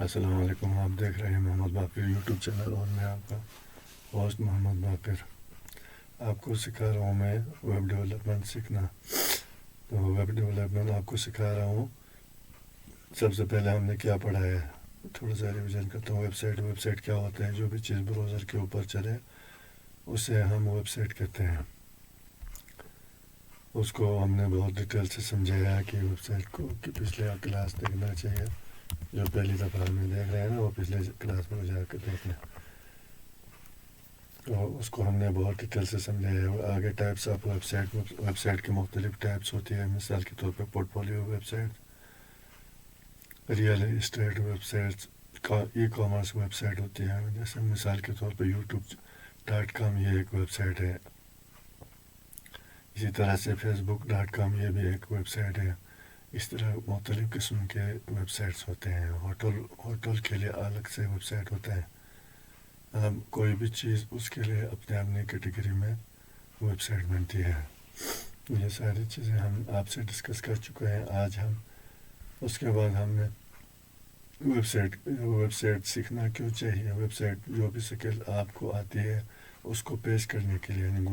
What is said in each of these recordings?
السلام علیکم. آپ دیکھ رہے ہیں محمد باقر یوٹیوب چینل اور میں آپ کا ہوسٹ محمد باقر. آپ کو سکھا رہا ہوں میں ویب ڈیولپمنٹ سیکھنا. تو ویب ڈیولپمنٹ آپ کو سکھا رہا ہوں. سب سے پہلے ہم نے کیا پڑھا ہے تھوڑا سا ریویژن کرتا ہوں. ویب سائٹ کیا ہوتا ہے؟ جو بھی چیز براؤزر کے اوپر چلے اسے ہم ویب سائٹ کہتے ہیں. اس کو ہم نے بہت ڈیٹیل سے سمجھایا کہ ویب سائٹ کو کہ پچھلے کلاس دیکھنا چاہیے. جو پہلی دفعہ ہمیں دیکھ رہے ہیں نا وہ پچھلے کلاس میں جا کے دیکھ لیں. تو اس کو ہم نے بہت ڈیٹیل سے سمجھایا ہے. آگے ٹائپس آف ویب سائٹ کی مختلف ٹائپس ہوتی ہیں. مثال کے طور پہ portfolio website, real estate websites, e commerce website ہوتی ہے. جیسے مثال کے طور پہ YouTube.com یہ ایک ویب سائٹ ہے. اسی طرح سے Facebook.com یہ بھی ایک ویب سائٹ ہے. اس طرح مختلف قسم کے ویب سائٹس ہوتے ہیں. ہوٹل کے لیے الگ سے ویب سائٹ ہوتا ہے. کوئی بھی چیز اس کے لیے اپنے کیٹیگری میں ویب سائٹ بنتی ہے. یہ ساری چیزیں ہم آپ سے ڈسکس کر چکے ہیں. آج ہم اس کے بعد ہم نے ویب سائٹ سیکھنا کیوں چاہیے. ویب سائٹ جو بھی سکل آپ کو آتی ہے اس کو پیش کرنے کے لیے, یعنی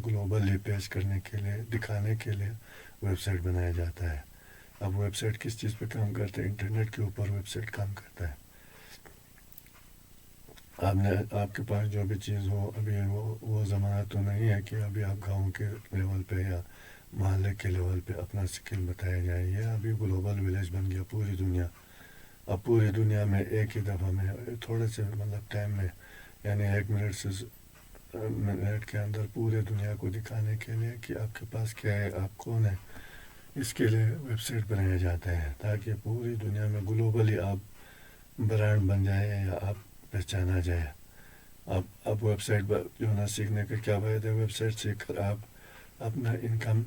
گلوبلی پیش کرنے کے لیے, دکھانے کے لیے ویب سائٹ بنایا جاتا ہے. اب ویب سائٹ کس چیز پہ کام کرتا ہے؟ انٹرنیٹ کے اوپر ویب سائٹ کام کرتا ہے. آپ کے پاس جو بھی چیز ہو, ابھی وہ زمانہ تو نہیں ہے کہ ابھی آپ گاؤں کے لیول پہ یا محلے کے لیول پہ اپنا سکل بتایا جائے. یہ ابھی گلوبل ولیج بن گیا, پوری دنیا. اب پوری دنیا میں ایک ہی دفعہ میں تھوڑے سے ٹائم میں, یعنی 1 منٹ کے اندر پورے دنیا کو دکھانے کے لیے کہ آپ کے پاس کیا ہے, آپ کون ہے, اس کے لیے ویب سائٹ بنایا جاتا ہے تاکہ پوری دنیا میں گلوبلی آپ برانڈ بن جائے یا آپ پہچانا جائے. اب ویب سائٹ جو ہے نا سیکھنے کا کیا فائدہ ہے؟ ویب سائٹ سیکھ کر آپ اپنا انکم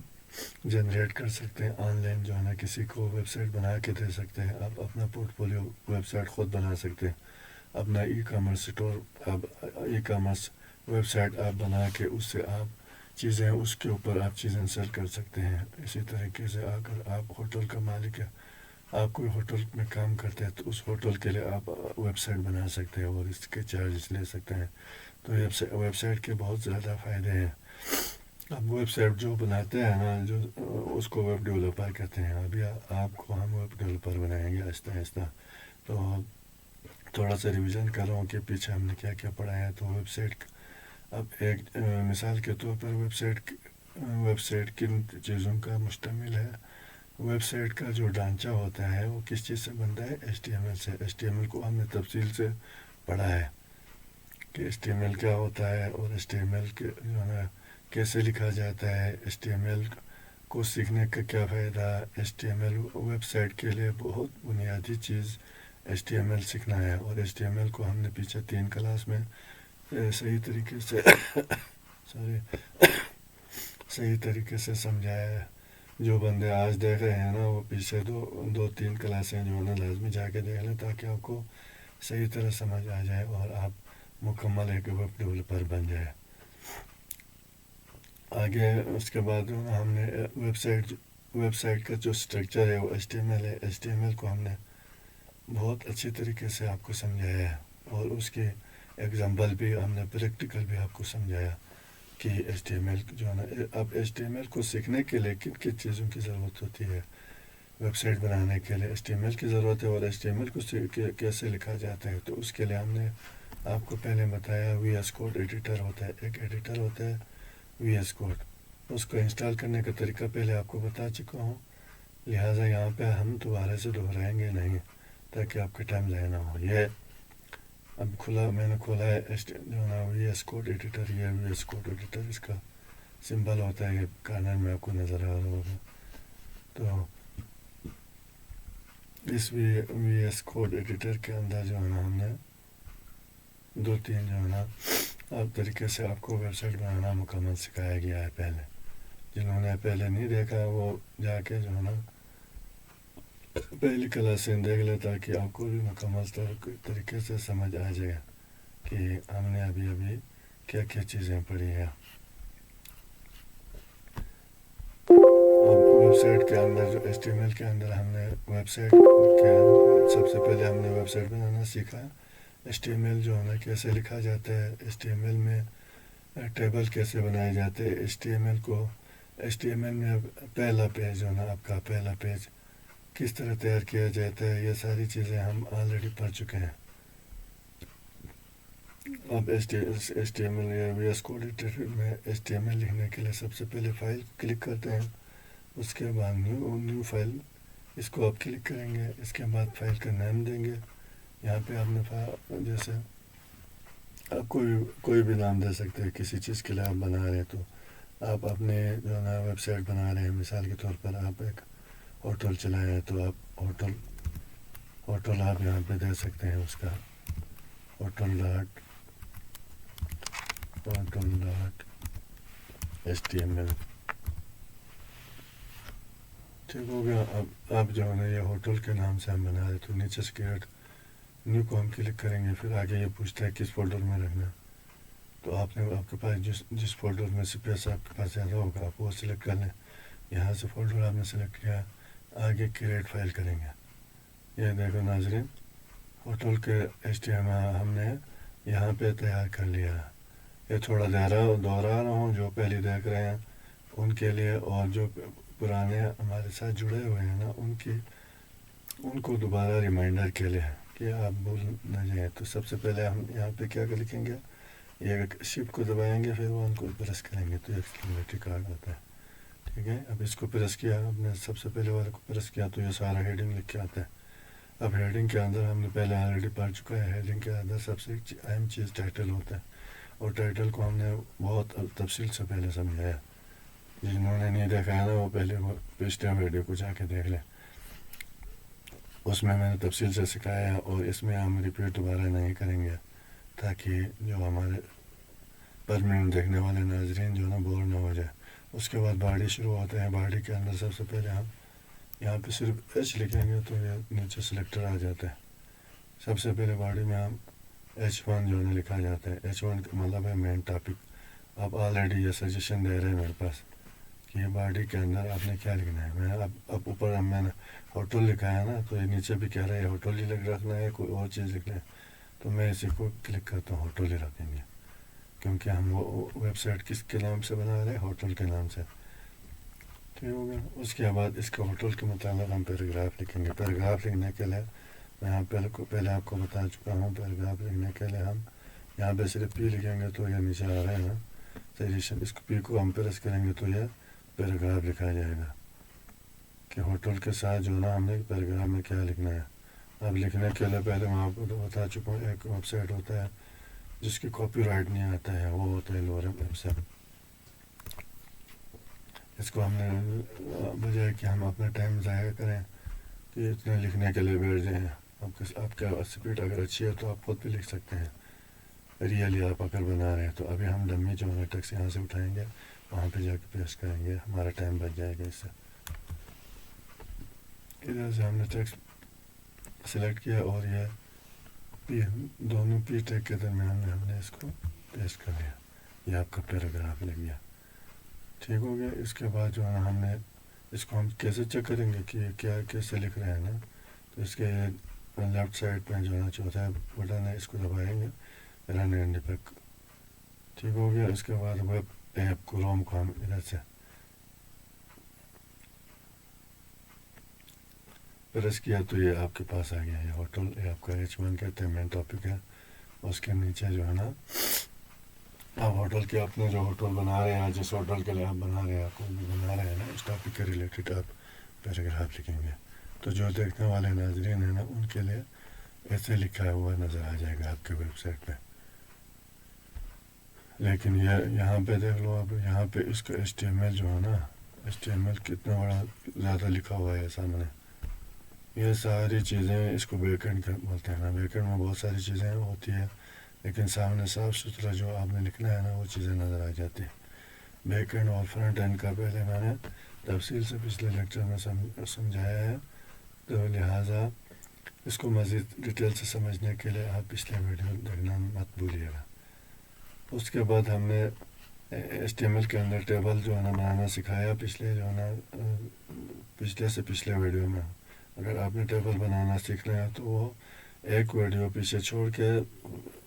جنریٹ کر سکتے ہیں. آن لائن جو ہے نا کسی کو ویب سائٹ بنا کے دے سکتے ہیں. آپ اپنا پورٹ فولیو ویب سائٹ خود بنا سکتے ہیں. اپنا ای کامرس ویب سائٹ آپ بنا کے اس سے آپ چیزیں, اس کے اوپر آپ چیزیں سیل کر سکتے ہیں. اسی طریقے سے اگر آپ ہوٹل کا مالک ہے, آپ کوئی ہوٹل میں کام کرتے ہیں تو اس ہوٹل کے لیے آپ ویب سائٹ بنا سکتے ہیں اور اس کے چارجز لے سکتے ہیں. تو ویب سائٹ کے بہت زیادہ فائدے ہیں. اب ویب سائٹ جو بناتے ہیں نا, جو اس کو ویب ڈیولپر کہتے ہیں. ابھی آپ کو ہم ویب ڈیولپر بنائیں گے آہستہ آہستہ. تو تھوڑا سا ریویژن کر رہا ہوں کہ پیچھے ہم نے کیا کیا پڑھا ہے. تو ویب سائٹ, اب ایک مثال کے طور پر ویب سائٹ کن چیزوں کا مشتمل ہے. ویب سائٹ کا جو ڈھانچہ ہوتا ہے وہ کس چیز سے بنتا ہے؟ HTML سے. HTML کو ہم نے تفصیل سے پڑھا ہے کہ HTML کیا ہوتا ہے اور HTML کے جو ہے کیسے لکھا جاتا ہے. HTML کو سیکھنے کا کیا فائدہ؟ HTML ویب سائٹ کے لیے بہت بنیادی چیز HTML سیکھنا ہے. اور HTML کو ہم نے پیچھے 3 کلاس میں صحیح طریقے سے سمجھایا ہے. جو بندے آج دیکھ رہے ہیں نا وہ پیچھے 2-3 کلاسیں جو ہے نا لازمی جا کے دیکھ لیں تاکہ آپ کو صحیح طرح سمجھ آ جائے اور آپ مکمل ایک ویب ڈیولپر بن جائے. آگے اس کے بعد ہم نے ویب سائٹ کا جو سٹرکچر ہے وہ HTML ہے. HTML کو ہم نے بہت اچھی طریقے سے آپ کو سمجھایا ہے اور اس کی ایگزامپل بھی ہم نے پریکٹیکل بھی آپ کو سمجھایا کہ HTML جو ہے نا. اب HTML کو سیکھنے کے لیے کن کن چیزوں کی ضرورت ہوتی ہے ویب سائٹ بنانے کے لیے؟ HTML کی ضرورت ہے. اور HTML کو کیسے لکھا جاتا ہے؟ تو اس کے لیے ہم نے آپ کو پہلے بتایا VS کوڈ ایڈیٹر ہوتا ہے. ایک ایڈیٹر ہوتا ہے VS کوڈ. اس کو انسٹال کرنے کا طریقہ پہلے آپ کو بتا چکا ہوں, لہٰذا یہاں پہ ہم دوبارہ سے دہرائیں گے نہیں تاکہ آپ کا ٹائم ضائع نہ ہو. یہ اب میں نے کھولا ہے جو نا VS کوڈ ایڈیٹر. یہ VS کوڈ ایڈیٹر, اس کا سمبل ہوتا ہے یہ کارنر میں آپ کو نظر آ رہا ہوگا. تو اس VS کوڈ ایڈیٹر کے اندر جو ہے نا ہم نے 2-3 جو ہے نا اب طریقے سے آپ کو ویب سائٹ بنانا مکمل سکھایا گیا ہے. جنہوں نے پہلے نہیں دیکھا وہ جا کے جو ہے نا پہلی کلاسیں دیکھ لے تاکہ آپ کو بھی مکمل طریقے سے سمجھ آ جائے کہ ہم نے ابھی کیا کیا چیزیں پڑھی ہیں. اب ویب سائٹ کے اندر جو HTML کے اندر ہم نے ویب سائٹ کے اندر سب سے پہلے ہم نے ویب سائٹ بنانا سیکھا. HTML جو ہے نا کیسے لکھا جاتا ہے, HTML میں ٹیبل کیسے بنائے جاتے ہیں, HTML میں پہلا پیج جو ہے نا آپ کا پہلا پیج کس طرح تیار کیا جاتا ہے, یہ ساری چیزیں ہم آلریڈی پڑھ چکے ہیں. اب HTML یا VS کوڈ ایڈیٹر میں HTML لکھنے کے لیے سب سے پہلے فائل کلک کرتے ہیں, اس کے بعد نیو فائل اس کو آپ کلک کریں گے, اس کے بعد فائل کا نام دیں گے. یہاں پہ آپ نے جیسے آپ کوئی بھی نام دے سکتے ہیں کسی چیز کے لیے آپ بنا رہے ہیں. تو آپ اپنے جو ہے نا ویب سائٹ بنا رہے ہیں, مثال کے طور پر آپ ایک ہوٹل چلائے ہیں تو آپ ہوٹل آپ یہاں پہ دے سکتے ہیں, اس کا ہوٹل ڈاٹ HTML. ٹھیک ہو گیا. اب جو ہے نا یہ ہوٹل کے نام سے ہم بنا رہے تو نیچے سے کریٹ نیو کو ہم کلک کریں گے. پھر آگے یہ پوچھتا ہے کس فولڈر میں رکھنا, تو آپ کے پاس جس فولڈر میں اسپیس آپ کے پاس زیادہ ہوگا آپ وہ سلیکٹ کر لیں. یہاں سے فولڈر آپ نے سلیکٹ کیا, آگے کریٹ فائل کریں گے. یہ دیکھو ناظرین, ہوٹل کے HTML ہم نے یہاں پہ تیار کر لیا. یہ تھوڑا دوہرا رہا ہوں, جو پہلے دیکھ رہے ہیں ان کے لیے, اور جو پرانے ہمارے ساتھ جڑے ہوئے ہیں نا ان کو دوبارہ ریمائنڈر کے لیے کہ آپ بھول نہ جائیں. تو سب سے پہلے ہم یہاں پہ کیا لکھیں گے, یہ شفٹ کو دبائیں گے, پھر وہ ان کو پریس کریں گے تو ایکسکلیمیٹری کارڈ آتا ہے. ٹھیک ہے, اب اس کو پریس کیا, آپ نے سب سے پہلے والے کو پریس کیا تو یہ سارا ہیڈنگ لکھ کے آتا ہے. اب ہیڈنگ کے اندر ہم نے پہلے آلریڈی پڑھ چکا ہے, ہیڈنگ کے اندر سب سے اہم چیز ٹائٹل ہوتا ہے, اور ٹائٹل کو ہم نے بہت تفصیل سے پہلے سمجھایا. جنہوں نے نہیں دیکھا ہے نا وہ پہلے پچھلے ویڈیو کو جا کے دیکھ لیں, اس میں نے تفصیل سے سکھایا, اور اس میں ہم ریپیٹ دوبارہ نہیں کریں گے تاکہ جو ہمارے پرمنٹ دیکھنے والے ناظرین جو ہے نا بور نہ ہو جائے. اس کے بعد باڈی شروع ہوتا ہے. باڈی کے اندر سب سے پہلے ہم یہاں پہ صرف H لکھیں گے تو یہ نیچے سلیکٹر آ جاتا ہے. سب سے پہلے باڈی میں ہم H1 جو ہے لکھا جاتا ہے. H1 کا مطلب ہے مین ٹاپک. آپ آلریڈی یہ سجیشن دے رہے ہیں میرے پاس کہ یہ باڈی کے اندر آپ نے کیا لکھنا ہے. میں اب اوپر میں نے ہوٹل لکھا ہے نا, تو یہ نیچے بھی کہہ رہا ہے ہوٹل ہی رکھنا ہے, کوئی اور چیز لکھ لیں. تو میں اسی کو کلک کرتا ہوں, ہوٹل ہی رکھیں گے, کیونکہ ہم وہ ویب سائٹ کس کے نام سے بنا رہے ہیں, ہوٹل کے نام سے. ٹھیک ہو گیا. اس کے بعد اس کے ہوٹل کے متعلق ہم پیراگراف لکھیں گے. پیراگراف لکھنے کے لیے میں یہاں پہلے آپ کو بتا چکا ہوں, پیراگراف لکھنے کے لیے ہم یہاں پہ صرف P لکھیں گے تو یہ نیچے آ رہا ہے نا سجیشن. اس کو P کو ہم پریس کریں گے تو یہ پیراگراف لکھا جائے گا کہ ہوٹل کے ساتھ جو نا ہم نے پیراگراف میں کیا لکھنا ہے. اب لکھنے کے لیے پہلے میں آپ کو بتا چکا ہوں, ایک ویب سائٹ ہوتا ہے جس کی کاپی رائٹ نہیں آتا ہے, وہ ہوتا ہے لورم ویب سائٹ. اس کو ہم نے بجائے کہ ہم اپنا ٹائم ضائع کریں کہ اتنے لکھنے کے لیے بیٹھ جائیں, آپ کا اسپیڈ اگر اچھی ہے تو آپ خود بھی لکھ سکتے ہیں ریئلی آپ اگر بنا رہے ہیں. تو ابھی ہم ڈمی جو ہے ٹیکسٹ یہاں سے اٹھائیں گے, وہاں پہ جا کے پیسٹ کریں گے, ہمارا ٹائم بچ جائے گا. اس سے ادھر سے ہم نے ٹیکسٹ سلیکٹ کیا, اور یہ دونوں P ٹیگ کے درمیان میں ہم نے اس کو پیسٹ کر لیا. یہ آپ کا پیراگراف لگ گیا. ٹھیک ہو گیا. اس کے بعد جو ہے ہم نے اس کو ہم کیسے چیک کریں گے کہ کیا کیسے لکھ رہے ہیں نا, تو اس کے لیفٹ سائڈ پہ جو ہے چوتھا بٹن ہے, اس کو دبائیں گے, رن اینڈ پیک. ٹھیک ہو گیا. اس کے بعد ویب ایپ کروم کو ہم ادھر سے پریس کیا تو یہ آپ کے پاس آ گیا. یہ ہوٹل, یہ آپ کا H1 کہتے ہیں, مین ٹاپک ہے. اس کے نیچے جو ہے نا آپ ہوٹل کے اپنے جو ہوٹل بنا رہے ہیں, جس ہوٹل کے لیے آپ بنا رہے ہیں, آپ کو بھی بنا رہے ہیں نا, اس ٹاپک کے ریلیٹڈ آپ پیراگراف لکھیں گے. تو جو دیکھنے والے ناظرین ہیں نا ان کے لیے ایسے لکھا ہوا نظر آ جائے گا آپ کے ویب سائٹ پہ. لیکن یہاں پہ دیکھ لو, اب یہاں پہ اس کا HTML جو ہے نا, HTML کتنا بڑا زیادہ لکھا ہوا ہے سامنے. یہ ساری چیزیں اس کو بیک اینڈ بولتے ہیں نا. بیک اینڈ میں بہت ساری چیزیں ہوتی ہیں, لیکن سامنے صاف ستھرا جو آپ نے لکھنا ہے نا وہ چیزیں نظر آ جاتی ہیں. بیک اینڈ اور فرنٹ اینڈ کا پہلے میں نے تفصیل سے پچھلے لیکچر میں سمجھایا ہے, تو لہٰذا اس کو مزید ڈیٹیل سے سمجھنے کے لیے آپ پچھلے ویڈیو دیکھنا مت بھولیے گا. اس کے بعد ہم نے ایچ ٹی ایم ایل کے اندر ٹیبل جو ہے نا بنانا سکھایا پچھلے جو ہے نا پچھلے سے پچھلے ویڈیو میں. اگر آپ نے ٹیبل بنانا سیکھنا ہے تو وہ ایک ویڈیو پیچھے چھوڑ کے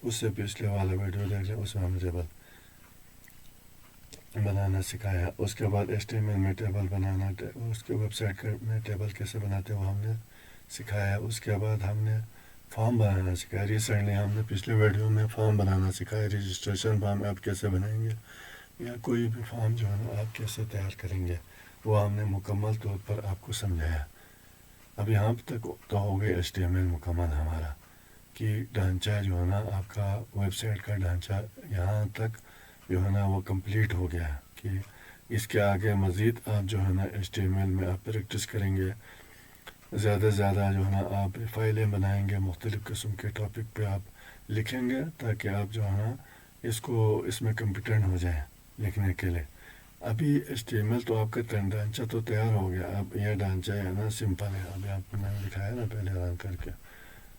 اس سے پچھلے والا ویڈیو دیکھ لیں, اس میں ہم نے ٹیبل بنانا سکھایا. اس کے بعد ایچ ٹی ایم ایل میں ٹیبل بنانا, اس کے ویب سائٹ میں ٹیبل کیسے بناتے وہ ہم نے سکھایا. اس کے بعد ہم نے فارم بنانا سکھایا. ریسنٹلی ہم نے پچھلے ویڈیو میں فارم بنانا سکھایا. رجسٹریشن فارم آپ کیسے بنائیں گے یا کوئی بھی فارم جو ہے نا آپ کیسے تیار کریں گے وہ ہم نے مکمل طور پر آپ کو سمجھایا. اب یہاں تک تو ہو گئی ایچ ٹی ایم ایل مکمل ہمارا کہ ڈھانچہ جو ہے نا آپ کا ویب سائٹ کا ڈھانچہ یہاں تک جو ہے نا وہ کمپلیٹ ہو گیا. کہ اس کے آگے مزید آپ جو ہے نا ایچ ٹی ایم ایل میں آپ پریکٹس کریں گے, زیادہ سے زیادہ جو ہے نا آپ فائلیں بنائیں گے, مختلف قسم کے ٹاپک پہ آپ لکھیں گے تاکہ آپ جو ہے نا اس میں کمپیٹنٹ ہو جائیں لکھنے کے لیے. ابھی ایچ ٹی ایم ایل تو آپ کا ڈھانچہ تو تیار ہو گیا. اب یہ ڈھانچہ ہے نا سمپل ہے. ابھی آپ کو میں نے دکھایا نا پہلے رن کر کے,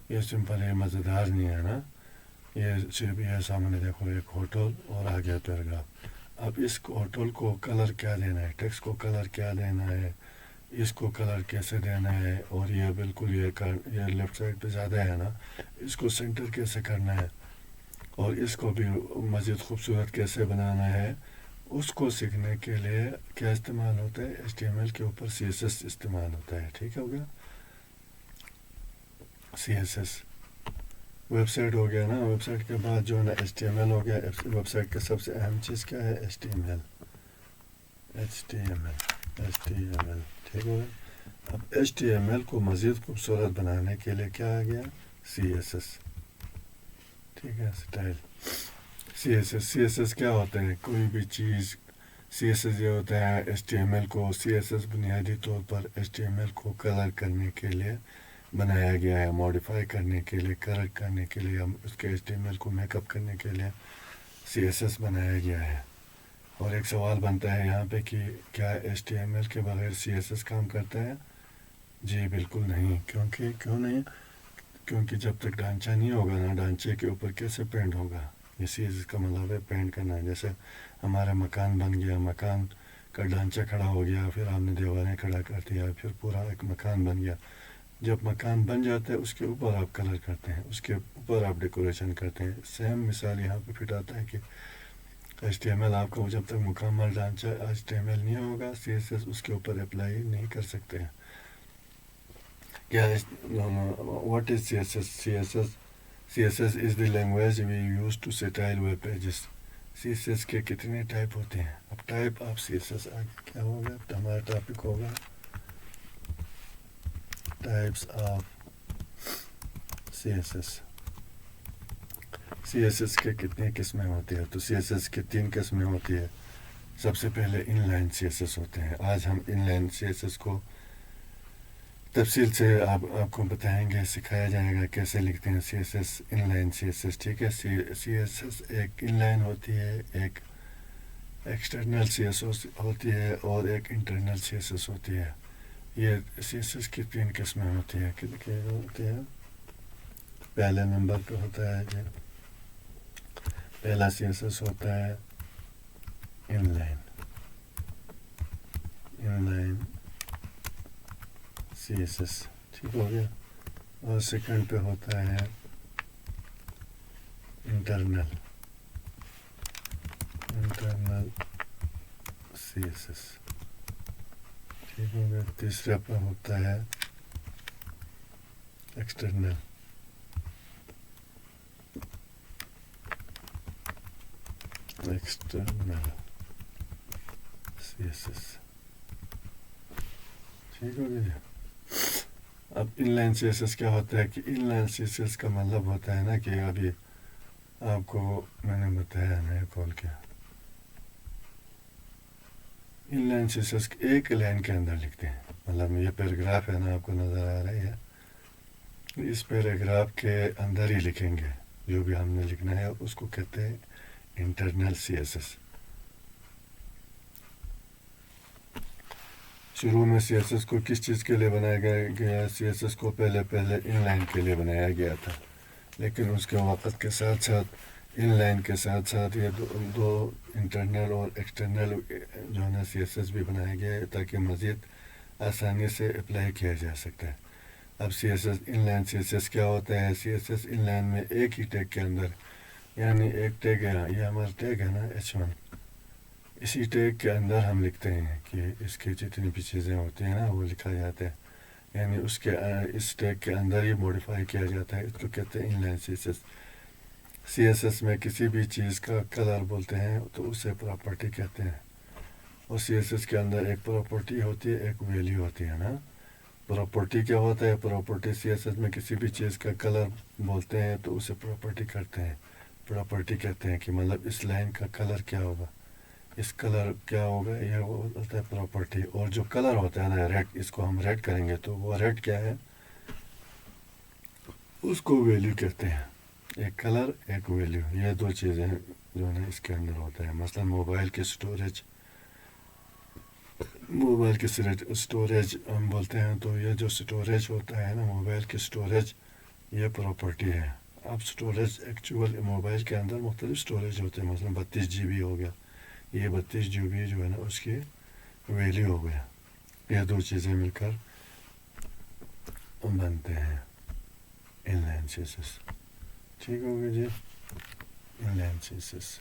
یہ سمپل ہے, مزیدار نہیں ہے نا. یہ صرف یہ سامنے دیکھو ایک ہوٹل اور آگے پیراگراف. اب اس ہوٹل کو کلر کیا دینا ہے, ٹیکسٹ کو کلر کیا دینا ہے, اس کو کلر کیسے دینا ہے, اور یہ بالکل یہ لیفٹ سائڈ پہ زیادہ ہے نا, اس کو سینٹر کیسے کرنا ہے, اور اس کو بھی مزید خوبصورت کیسے بنانا ہے, اس کو سیکھنے کے لیے کیا استعمال ہوتا ہے, ایچ ٹی ایم ایل کے اوپر سی ایس ایس استعمال ہوتا ہے. ٹھیک ہو گیا, C S S website ہو گیا نا. ویب سائٹ کے بعد جو ہے نا ایچ ٹی ایم ایل ہو گیا. ویب سائٹ کا سب سے اہم چیز کیا ہے, H T M L. H T M L, H T M L. ٹھیک ہو گیا. اب ایچ ٹی ایم ایل کو مزید خوبصورت بنانے کے لیے کیا آ گیا, سی ایس ایس. ٹھیک ہے, style. C S S, C S S کیا ہوتا ہے, کوئی بھی چیز. سی ایس ایس یہ ہوتا ہے ایچ ٹی ایم ایل کو, سی ایس ایس بنیادی طور پر ایچ ٹی ایم ایل کو کلر کرنے کے لیے بنایا گیا ہے, موڈیفائی کرنے کے لیے, کلر کرنے کے لیے, اس کے ایچ ٹی ایم ایل کو میک اپ کرنے کے لیے سی ایس ایس بنایا گیا ہے. اور ایک سوال بنتا ہے یہاں پہ کہ کیا ایچ ٹی ایم ایل کے بغیر سی ایس ایس کام کرتا ہے؟ جی بالکل نہیں. کیوں نہیں؟ کیونکہ جب تک ڈھانچہ نہیں ہوگا نا, ڈھانچے کے اوپر کیسے پینٹ ہوگا. یہ سی ایس ایس کا مطلب ہے پینٹ کرنا ہے. جیسے ہمارا مکان بن گیا, مکان کا ڈھانچہ کھڑا ہو گیا, پھر ہم نے دیواریں کھڑا کر دیا, پھر پورا ایک مکان بن گیا. جب مکان بن جاتا ہے اس کے اوپر آپ کلر کرتے ہیں, اس کے اوپر آپ ڈیکوریشن کرتے ہیں. سیم مثال یہاں پہ فٹ آتا ہے کہ ایچ ٹی ایم ایل آپ کو جب تک مکمل ڈھانچہ ایچ ٹی ایم ایل نہیں ہوگا, سی ایس ایس اس کے اوپر اپلائی نہیں کر سکتے ہیں. کیا what is C S S? C S S is the language we use to style web pages. C S S کے کتنے ٹائپ ہوتے ہیں؟ اب type of C S S کیا ہوگا, ہمارا ٹاپک ہوگا types of C S S. C S S کے کتنی قسمیں ہوتی ہیں؟ تو سی ایس ایس کی 3 قسمیں ہوتی ہے. سب سے پہلے inline C S S ہوتے ہیں. آج ہم inline C S S کو تفصیل سے آپ کو بتائیں گے, سکھایا جائے گا کیسے لکھتے ہیں C S S, inline C S S. ٹھیک ہے, سی ایس ایس ایک ان لائن ہوتی ہے, ایک ایکسٹرنل سی ایس ایس ہوتی ہے, اور ایک انٹرنل سی ایس ایس ہوتی ہے. یہ سی ایس ایس کی 3 قسمیں ہوتی ہیں. کتنی ہوتی ہیں؟ پہلے نمبر پہ ہوتا ہے یہ پہلا سی ایس ایس ہوتا ہے inline C S S. ٹھیک ہو گیا. اور سیکنڈ پہ ہوتا ہے انٹرنل سی ایس ایس. ٹھیک ہو گیا. تیسرا پہ ہوتا ہے ایکسٹرنل سی ایس ایس. ٹھیک ہو گیا. اب inline C S S کیا ہوتا ہے کہ inline C S S کا مطلب ہوتا ہے نا کہ ابھی آپ کو میں نے بتایا نا کال کیا, inline C S S ایک لائن کے اندر لکھتے ہیں. مطلب یہ پیراگراف ہے نا, آپ کو نظر آ رہی ہے, اس پیراگراف کے اندر ہی لکھیں گے جو بھی ہم نے لکھنا ہے. اس کو کہتے ہیں انٹرنل سی ایس ایس. شروع میں سی ایس ایس کو کس چیز کے لیے بنایا گیا؟ سی ایس ایس کو پہلے ان لائن کے لیے بنایا گیا تھا, لیکن اس کے وقت کے ساتھ ساتھ ان لائن کے ساتھ ساتھ یہ دو انٹرنل اور ایکسٹرنل جو ہے نا سی ایس ایس بھی بنائے گئے تاکہ مزید آسانی سے اپلائی کیا جا سکتا ہے. اب C S S inline C S S کیا ہوتا ہے؟ C S S inline میں ایک ہی ٹیگ کے اندر، یعنی ایک ٹیگ ہے، یہ ہمارا ٹیگ ہے نا H1، اسی ٹیگ کے اندر ہم لکھتے ہیں کہ اس کی جتنی بھی چیزیں ہوتی ہیں نا وہ لکھا جاتا ہے، یعنی اس ٹیگ کے اندر ہی موڈیفائی کیا جاتا ہے. اس کو کہتے ہیں inline C S S. C S S میں کسی بھی چیز کا کلر بولتے ہیں تو اسے پراپرٹی کہتے ہیں، اور سی ایس ایس کے اندر ایک پراپرٹی ہوتی ہے، ایک ویلیو ہوتی ہے نا. پراپرٹی کیا ہوتا ہے؟ پراپرٹی سی ایس ایس میں کسی بھی چیز کا کلر بولتے ہیں تو اسے پراپرٹی کرتے ہیں. پراپرٹی کہتے ہیں کہ مطلب اس لائن کا کلر کیا ہوگا، اس کلر کیا ہوگا، یہ وہ ہوتا ہے پراپرٹی. اور جو کلر ہوتا ہے نا ریڈ، اس کو ہم ریڈ کریں گے تو وہ ریڈ کیا ہے؟ اس کو ویلیو کہتے ہیں. ایک کلر ایک ویلیو، یہ دو چیزیں جو ہے نا اس کے اندر ہوتا ہے. مثلا موبائل کی اسٹوریج ہم بولتے ہیں تو یہ جو اسٹوریج ہوتا ہے نا موبائل کی اسٹوریج، یہ پراپرٹی ہے. اب اسٹوریج ایکچوئل موبائل کے اندر مختلف اسٹوریج ہوتے ہیں، مثلا 32 GB ہو گیا، یہ 32 GB جو ہے نا اس کی ویلیو ہو گیا. یہ دو چیزیں مل کر بنتے ہیں inline C S S. ٹھیک ہو گیا جی، inline C S S.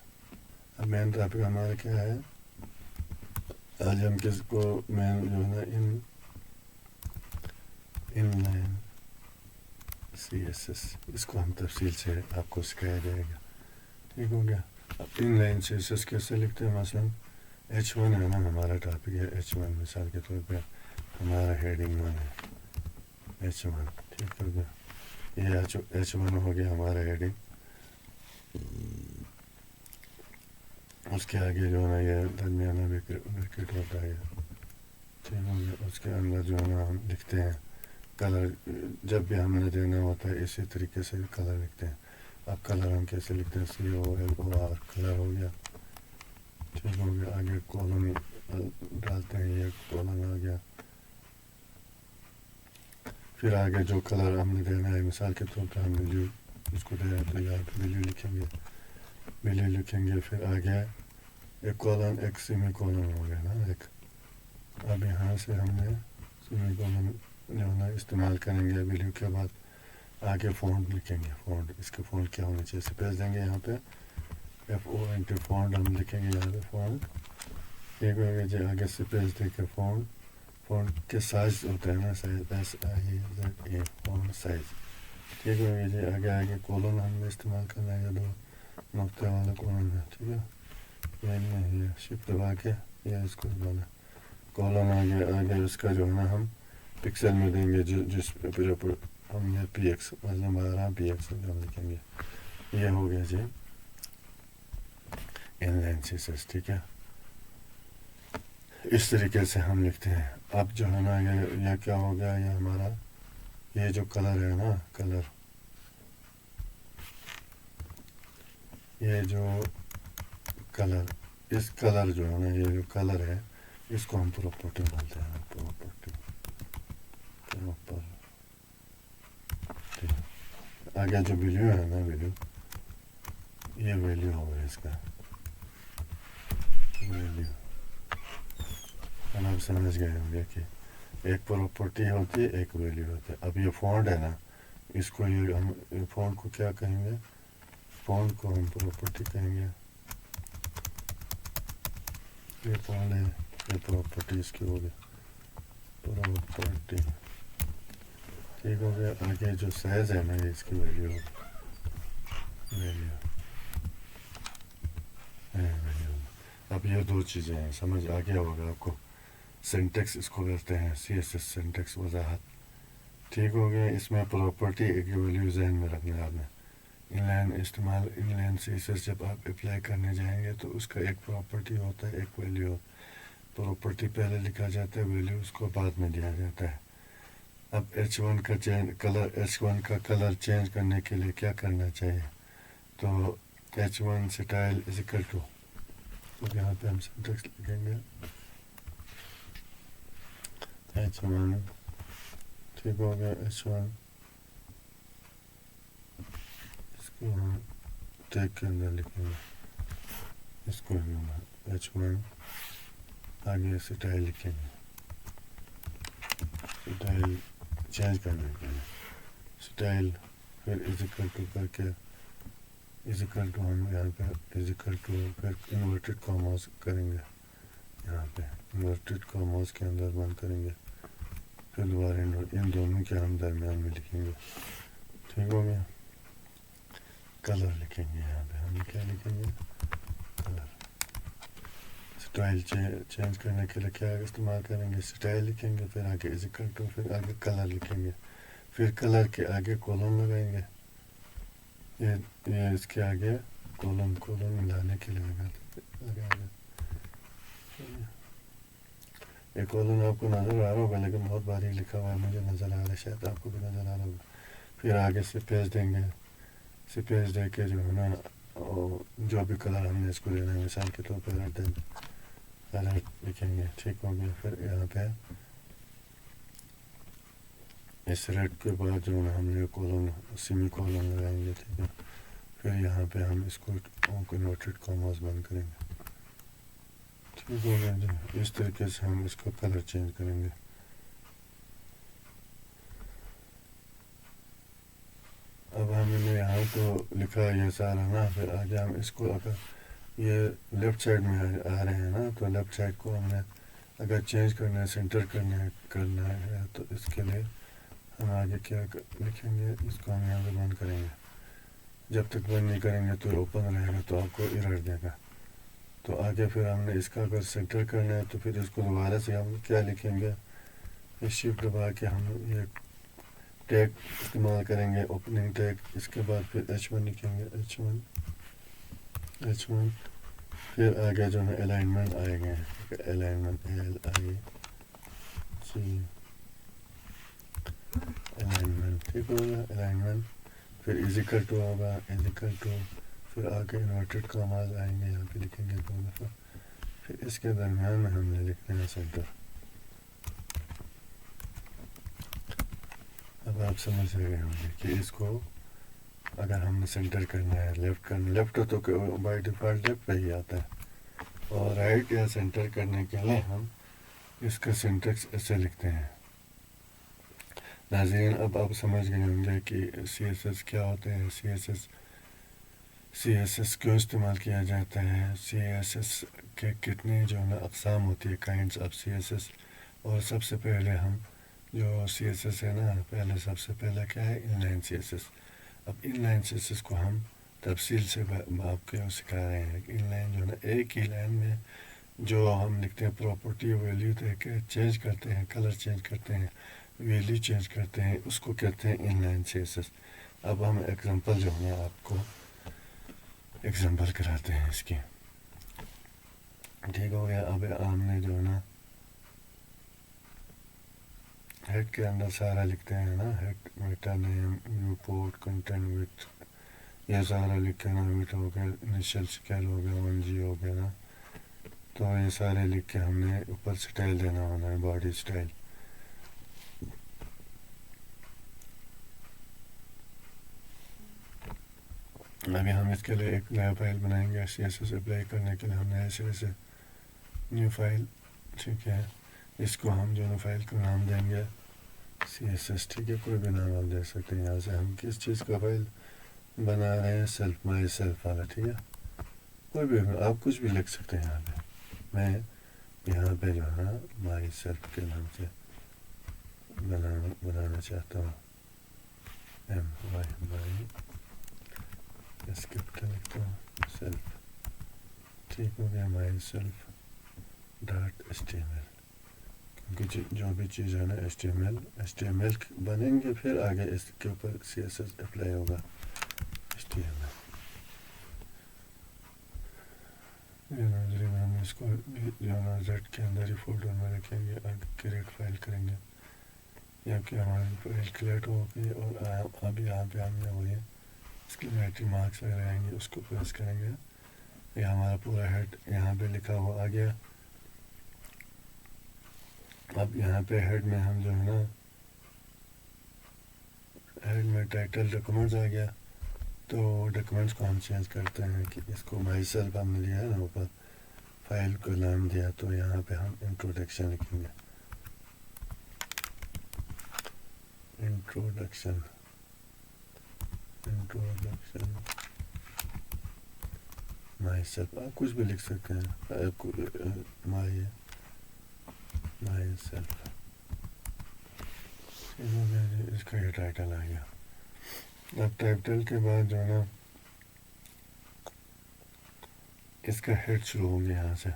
اب مین ٹاپک ہمارا کیا ہے؟ آج ہم کس کو مین جو ہے نا ان لائن سی ایس ایس، اس کو ہم تفصیل سے آپ کو سکھایا جائے گا. ٹھیک ہو گیا. اب inline C S S کیسے لکھتے ہیں؟ مثلا H1 ہے نا ہمارا ٹاپک ہے، H1 مثال کے طور پہ ہمارا ہیڈنگ 1 ہے H1. ٹھیک ہو گیا، یہ H1 ہو گیا ہمارا ہیڈنگ. اس کے آگے جو ہے نا یہ درمیانہ بریکٹ ہوتا ہے. ٹھیک ہو گیا. اس کے اندر جو ہے نا ہم لکھتے ہیں کلر، جب بھی ہم نے دینا ہوتا ہے اسی طریقے سے کلر لکھتے ہیں. اب کلر ہم کیسے لکھتے ہیں؟ COLOR کلر ہو گیا. ٹھیک ہو گیا. آگے کولن ڈالتے ہیں، یہ کولن آ گیا. پھر آگے جو کلر ہم نے دینا ہے، مثال کے طور پہ ہم ویلیو اس کو دے رہے ہیں تو یہاں پہ ویلیو لکھیں گے. پھر آگے ایک کولن ایک سیمی کولن ہو گیا نا ایک. اب یہاں سے ہم نے سیمی کولن جو ہے نا استعمال کریں گے ویلیو کے بعد. آگے فونٹ لکھیں گے. فونٹ، اس کے فونٹ کیا ہونا چاہیے؟ اسپیس دیں گے یہاں پہ FONT فونٹ ہم لکھیں گے یہاں پہ فونٹ. ٹھیک ہو گیا جی. آگے اسپیس دے کے فونٹ کے سائز ہوتا ہے نا، سائز SIZE فونٹ سائز. ٹھیک ہو گیا جی. آگے کولن ہم نے استعمال کرنا ہے، دو نقطے والا کولن ہے. ٹھیک ہے، یہ شفٹ دبا کے یہ اس کو دبانا کولن. آگے اس کا جو ہے نا ہم پکسل میں دیں گے، جس پہ ہم نے PX مثلا 12 PX ہم لکھیں گے. یہ ہو گیا جی inline C S S. ٹھیک ہے، اس طریقے سے ہم لکھتے ہیں. اب جو ہے نا یہ کیا ہو گیا؟ یہ ہمارا یہ جو کلر ہے نا، کلر، یہ جو کلر، اس کلر جو ہے نا، یہ جو کلر ہے اس کو ہم پراپرٹی بولتے ہیں. پراپرٹی. آگے جو ویلیو ہے نا، یہ ویلیو ہوگا اس کا ویلیو. آپ سمجھ گئے ہوں گے کہ ایک پراپرٹی ہوتی ہے، ایک ویلیو ہوتا ہے. اب یہ فونٹ ہے نا، اس کو ہم فونٹ کو کیا کہیں گے؟ فونٹ کو ہم پراپرٹی کہیں گے. یہ فونٹ ہے، یہ پراپرٹی اس کی ہوگی پراپرٹی. ٹھیک ہو گیا. آگے جو سائز ہے نا، یہ اس کی ویلیو اب یہ دو چیزیں ہیں، سمجھ آ گیا ہوگا آپ کو. سینٹیکس اس کو کہتے ہیں، سی ایس ایس سینٹیکس وضاحت. ٹھیک ہو گیا. اس میں پراپرٹی ایک ویلیو ذہن میں رکھنا ہے آپ نے. Inline C S S جب آپ اپلائی کرنے جائیں گے تو اس کا ایک پراپرٹی ہوتا ہے، ایک ویلیو. پراپرٹی پہلے لکھا جاتا ہے، ویلیو اس کو بعد میں دیا جاتا ہے. اب H1 کا کلر چینج کرنے کے لیے کیا کرنا چاہیے؟ تو H1 style is equal to, تو یہاں پہ ہم سینٹیکس لکھیں گے H1. ٹھیک ہو گیا. H1 اس کو ہم ٹیگ کے اندر لکھیں گے اس کو H1 آگے اسٹائل لکھیں گے اسٹائل چینج کرنے کے لیے اسٹائل پھر ایزیکل ٹو کر کے ایزیکل ٹو ہم یہاں پہ ایزیکل ٹو پھر انورٹڈ کاماز کریں گے یہاں پہ انورٹڈ کاماز کے اندر بند کریں گے پھر دوبارہ ان دونوں کے ہم درمیان میں لکھیں گے ٹھیک ہو گیا کلر لکھیں گے یہاں پہ ہم کیا لکھیں گے کلر اسٹائل چینج کرنے کے لیے کیا استعمال کریں گے اسٹائل لکھیں گے پھر آگے ایزیکل ٹو پھر آگے کلر لکھیں گے پھر کلر کے آگے کولن لگائیں گے یہ اس کے آگے کولن ملانے کے لیے لگائیں گے یہ کولن آپ کو نظر آ رہا ہوگا لیکن بہت باریک لکھا ہوا ہے مجھے نظر آ رہا ہے شاید آپ کو بھی نظر آ رہا ہوگا پھر آگے سپیس دیں گے سپیس دے کے جو ہے نا جو بھی کلر ہم نے اس کو دینا ہے مثال کے طور پہ ریڈ لکھیں گے ٹھیک ہو گیا پھر یہاں پہ اس ریڈ کے بعد جو ہے ہم نے کولن سیمی کولن لگائیں گے ٹھیک ہے پھر یہاں پہ ہم اس کو کنورٹڈ کاماز بند کریں گے ٹھیک ہو گیا جی اس طریقے سے ہم اس کا کلر چینج کریں گے اب ہم نے یہاں تو لکھا یہ سارا نا پھر آگے ہم اس کو اگر یہ لیفٹ سائڈ میں آ رہے ہیں نا تو لیفٹ سائڈ کو ہم نے اگر چینج کرنا ہے سینٹر کرنا ہے تو اس کے لیے ہم آگے کیا لکھیں گے اس کو ہم یہاں پہ بند کریں گے جب تک بند نہیں کریں گے تو اوپن رہے گا تو آپ کو ایرر دے گا تو آگے پھر ہم نے اس کا اگر سینٹر کرنا ہے تو پھر اس کو دوبارہ سے ہم کیا لکھیں گے شفٹ دبا کے ہم یہ ٹیگ استعمال کریں گے اوپننگ ٹیگ اس کے بعد پھر H1 لکھیں گے H1 پھر آگے جو ہے الائنمنٹ آئے گے الائنمنٹ الائنمنٹ ٹھیک ہوگا الائنمنٹ پھر ایزیکل ٹو ہوگا ایزیکل ٹو پھر آگے انورٹڈ کاماز آئیں گے یہاں پہ لکھیں گے 2 دفعہ پھر اس کے درمیان میں ہم نے لکھنا ہے سینٹر اب آپ سمجھ رہے ہوں گے کہ اس کو اگر ہم نے سینٹر کرنا ہے لیفٹ تو بائی ڈیفالٹ لیفٹ پہ ہی آتا ہے اور رائٹ یا سینٹر کرنے کے لیے ہم اس کا سینٹیکس ایسے لکھتے ہیں ناظرین اب آپ سمجھ گئے ہوں گے کہ سی ایس ایس کیا ہوتا ہے سی ایس ایس کیوں استعمال کیا جاتا ہے سی ایس ایس کے کتنے جو ہے نا اقسام ہوتی ہے kinds of C S S اور سب سے پہلے ہم جو سی ایس ایس ہے نا سب سے پہلے کیا ہے inline C S S اب inline C S S کو ہم تفصیل سے آپ کو سکھا رہے ہیں کہ ان لائن جو ہے نا ایک ہی لائن میں جو ہم لکھتے ہیں پراپرٹی ویلیو دیکھ کے چینج کرتے ہیں کلر چینج کرتے ہیں ویلیو چینج کرتے ہیں اس کو کہتے ہیں inline C S S اب ہم ایگزامپل جو ہے آپ کو ایگزامپل کراتے ہیں اس کی ٹھیک ہو گیا اب ہم نے جو ہے نا ہیڈ کے اندر سارا لکھتے ہیں نا head meta name viewport content width یہ سارا لکھے نا وتھ ہو گیا انیشیل اسکیل ہو گیا 1G ہو گیا نا تو یہ سارے لکھ کے ہم نے اوپر اسٹائل دینا ہونا ہے باڈی اسٹائل ابھی ہم اس کے لیے ایک نیا فائل بنائیں گے سی ایس ایس اپلائی کرنے کے لیے ہم نئے سرے سے نیو فائل ٹھیک ہے اس کو ہم جو ہے فائل کا نام دیں گے سی ایس ایس ٹھیک ہے کوئی بھی نام آپ دے سکتے ہیں یہاں سے ہم کس چیز کا فائل بنا رہے ہیں سیلف مائی سیلف والا ٹھیک ہے کوئی بھی آپ کچھ بھی لکھ سکتے ہیں یہاں پہ میں یہاں پہ جو ہے مائی سیلف کے نام سے بنانا چاہتا ہوں مائی اسکرپٹ لکھتا ہوں سیلف ٹھیک ہو گیا مائی سیلف ڈاٹ HTML کیونکہ جو بھی چیز ہے نا HTML بنیں گے پھر آگے اس کے اوپر CSS اپلائی ہوگا HTML یہ ناظرین ہم اس کو جو ہے زیڈ کے اندر ہی فولڈر میں رکھیں گے آگے کریٹ فائل کریں گے یا کہ ہماری فائل کریٹ ہو گئی اور اب یہاں پہ ہم نے وہی اسکلیمیٹری مارکس وغیرہ آئیں گے اس کو پریس کریں گے یہ ہمارا پورا ہیڈ یہاں پہ لکھا ہوا آ گیا اب یہاں پہ ہیڈ میں ہم جو ہے نا ہیڈ میں ٹائٹل ڈاکومنٹس آ گیا تو ڈاکومنٹس کو ہم چینج کرتے ہیں کہ اس کو مائی سیلف ہم نے لیا ہے نا اوپر فائل کو نام دیا تو یہاں پہ ہم انٹروڈکشن لکھیں گے انٹروڈکشن مائی سیلف آپ کچھ بھی لکھ سکتے ہیں مائی سیلف اس کا یہ ٹائٹل آ گیا اب ٹائٹل کے بعد جو ہے نا اس کا ہیڈ شروع ہو گیا یہاں سے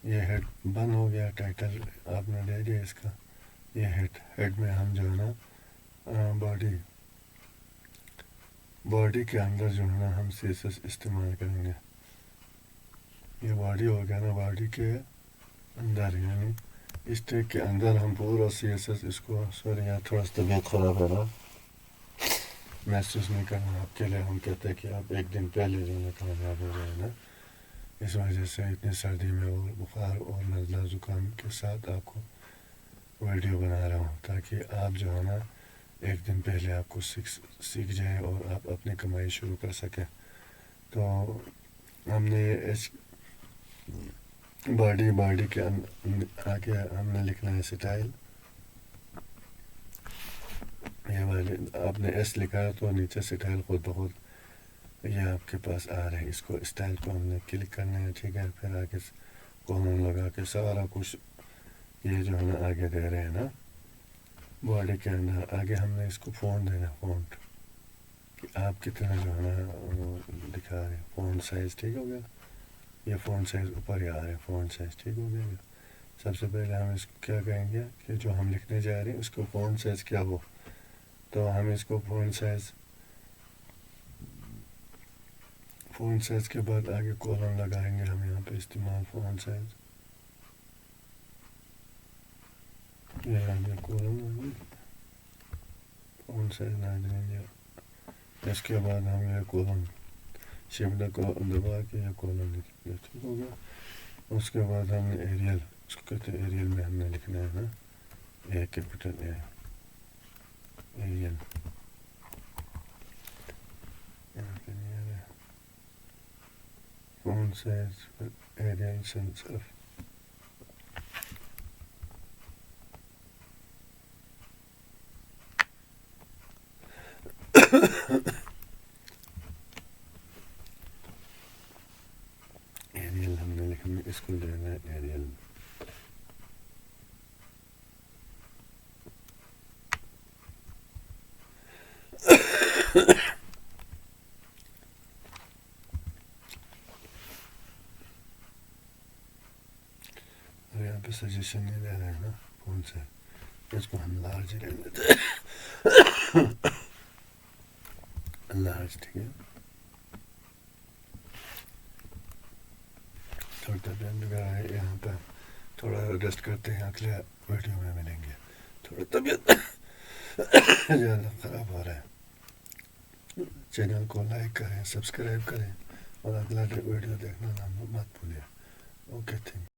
یہ ہیڈ بند ہو گیا ٹائٹل آپ نے دے دیا اس کا یہ ہیڈ میں ہم جو ہے نا باڈی کے اندر جو ہے نا ہم سی ایس ایس استعمال کریں گے یہ باڈی ہو گیا نا باڈی کے اندر یعنی اس ٹیک کے اندر ہم پورا سی ایس ایس اس کو سوری یہاں تھوڑا سا طبیعت خراب ہے نا محسوس نہیں کرنا آپ کے لیے ہم کہتے ہیں کہ آپ ایک دن پہلے جو ہے کامیاب ہو جائے نا اس وجہ سے اتنی سردی میں اور بخار اور نزلہ زکام کے ساتھ آپ کو ویڈیو بنا رہا ہوں تاکہ آپ جو ہے نا ایک دن پہلے آپ کو سیکھ جائیں اور آپ اپنی کمائی شروع کر سکیں تو ہم نے باڈی کے آگے ہم نے لکھنا ہے اسٹائل یہ والے آپ نے ایس لکھا ہے تو نیچے اسٹائل خود بخود یہ آپ کے پاس آ رہے ہیں اس کو اسٹائل کو ہم نے کلک کرنا ہے ٹھیک ہے پھر آگے کولن لگا کے سارا کچھ یہ جو ہے نا آگے دے رہے ہیں نا باڈی کے اندر آگے ہم نے اس کو فونٹ دینا فونٹ کہ آپ کتنا جو ہے نا دکھا رہے ہیں فونٹ سائز ٹھیک ہو گیا یہ فونٹ سائز اوپر ہی آ رہا ہے فونٹ سائز ٹھیک ہو گیا سب سے پہلے ہم اس کو کیا کہیں گے کہ جو ہم لکھنے جا رہے ہیں اس کو فونٹ سائز کیا ہو تو ہم اس کو فونٹ سائز کے بعد آگے کولن لگائیں گے ہم یہاں پہ استعمال فونٹ سائز یہ آگے کولن فونٹ سائز نہ دیں گے اس کے بعد ہم یہ کولن شفٹ کو دبا کے یہ کولن لکھیں گے ٹھیک ہو گیا اس کے بعد ہم نے ایریل اس کو کہتے ہیں ایریل میں ہم نے لکھنا ہے نا A capital A Arial font size Arial sans آف ایریل ہم نے لکھنا اس کو لینا ہے ایریل اور یہاں پہ سجیشن نہیں دے رہے ہیں نا فون سے اس کو ہم لارج لے لیتے ہیں لارج ٹھیک ہے تھوڑا طبیعت بگڑا ہے یہاں پہ تھوڑا ریسٹ کرتے ہیں اگلے ویڈیو میں ملیں گے تھوڑا طبیعت زیادہ خراب ہو رہا ہے چینل کو لائک کریں سبسکرائب کریں اور اگلا ویڈیو دیکھنا مت بھولیں اوکے تھینک